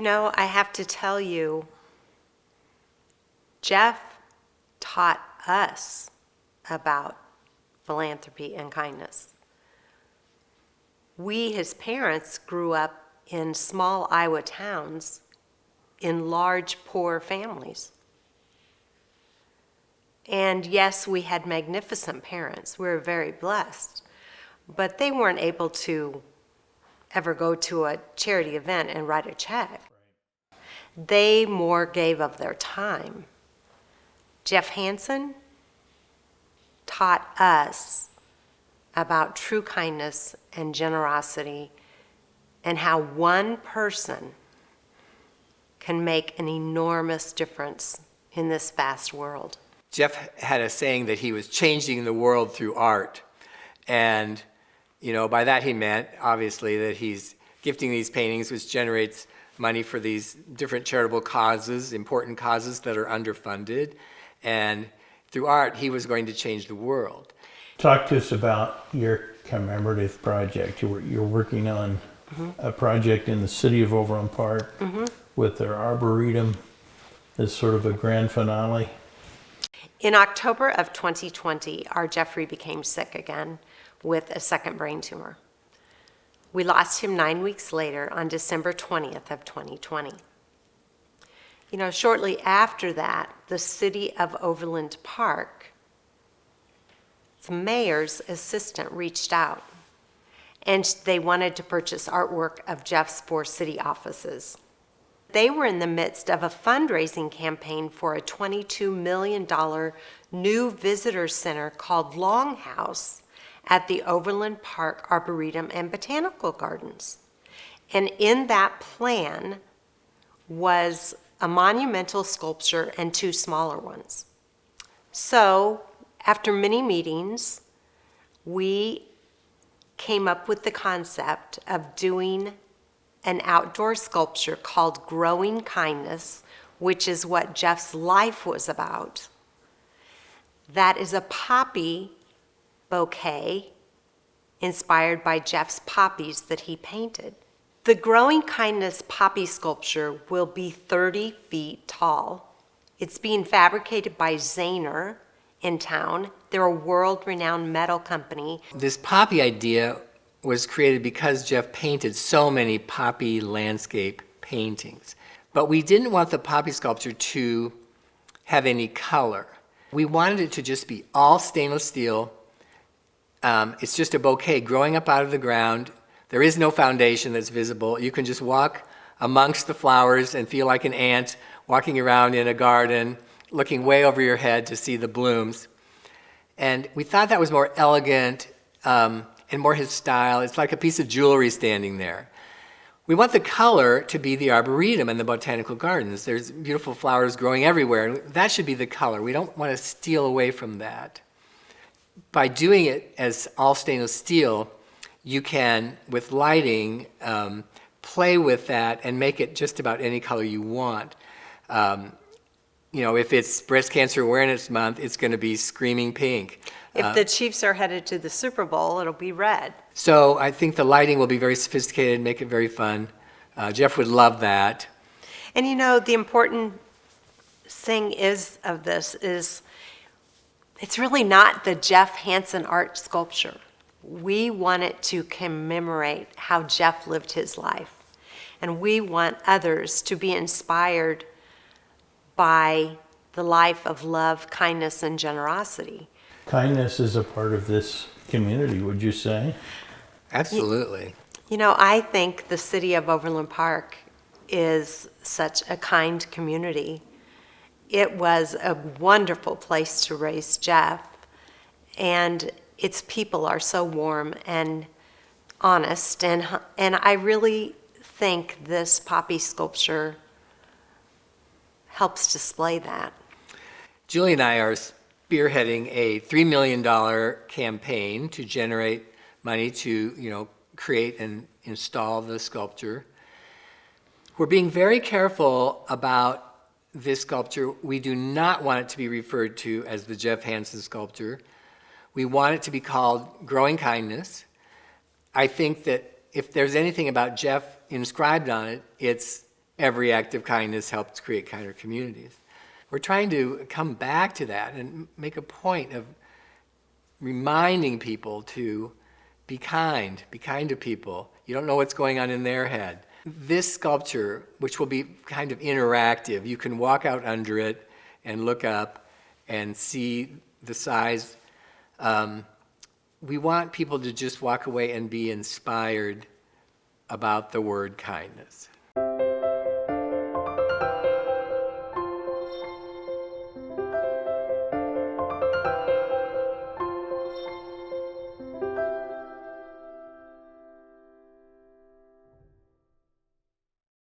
I have to tell you, Jeff taught us about philanthropy and kindness. We, his parents, grew up in small Iowa towns in large, poor families. And yes, we had magnificent parents. We were very blessed. But they weren't able to ever go to a charity event and write a check. They more gave of their time. Jeff Hanson taught us about true kindness and generosity and how one person can make an enormous difference in this vast world. Jeff had a saying that he was changing the world through art. And, by that he meant, obviously, that he's gifting these paintings, which generates money for these different charitable causes, important causes that are underfunded. And through art, he was going to change the world. Talk to us about your commemorative project. You're working on a project in the city of Overland Park with their Arboretum as sort of a grand finale. In October of 2020, our Jeffrey became sick again with a second brain tumor. We lost him 9 weeks later on December 20th of 2020. Shortly after that, the city of Overland Park, the mayor's assistant reached out, and they wanted to purchase artwork of Jeff's 4 city offices. They were in the midst of a fundraising campaign for a $22 million new visitor center called Longhouse at the Overland Park Arboretum and Botanical Gardens. And in that plan was a monumental sculpture and 2 smaller ones. So, after many meetings, we came up with the concept of doing an outdoor sculpture called Growing Kindness, which is what Jeff's life was about. That is a poppy bouquet inspired by Jeff's poppies that he painted. The Growing Kindness poppy sculpture will be 30 feet tall. It's being fabricated by Zahner in town. They're a world-renowned metal company. This poppy idea was created because Jeff painted so many poppy landscape paintings. But we didn't want the poppy sculpture to have any color. We wanted it to just be all stainless steel. It's just a bouquet growing up out of the ground. There is no foundation that's visible. You can just walk amongst the flowers and feel like an ant walking around in a garden, looking way over your head to see the blooms. And we thought that was more elegant and more his style. It's like a piece of jewelry standing there. We want the color to be the Arboretum and the Botanical Gardens. There's beautiful flowers growing everywhere, and that should be the color. We don't want to steal away from that. By doing it as all stainless steel, you can, with lighting, play with that and make it just about any color you want. If it's Breast Cancer Awareness Month, it's going to be screaming pink. If the Chiefs are headed to the Super Bowl, it'll be red. So I think the lighting will be very sophisticated, make it very fun. Jeff would love that. And the important thing is it's really not the Jeff Hanson art sculpture. We want it to commemorate how Jeff lived his life. And we want others to be inspired by the life of love, kindness, and generosity. Kindness is a part of this community, would you say? Absolutely. I think the city of Overland Park is such a kind community. It was a wonderful place to raise Jeff, and its people are so warm and honest, and I really think this poppy sculpture helps display that. Julie and I are spearheading a $3 million campaign to generate money to, create and install the sculpture. We're being very careful about this sculpture. We do not want it to be referred to as the Jeff Hanson sculpture. We want it to be called Growing Kindness. I think that if there's anything about Jeff inscribed on it, it's every act of kindness helps create kinder communities. We're trying to come back to that and make a point of reminding people to be kind to people. You don't know what's going on in their head. This sculpture, which will be kind of interactive, you can walk out under it and look up and see the size. We want people to just walk away and be inspired about the word kindness.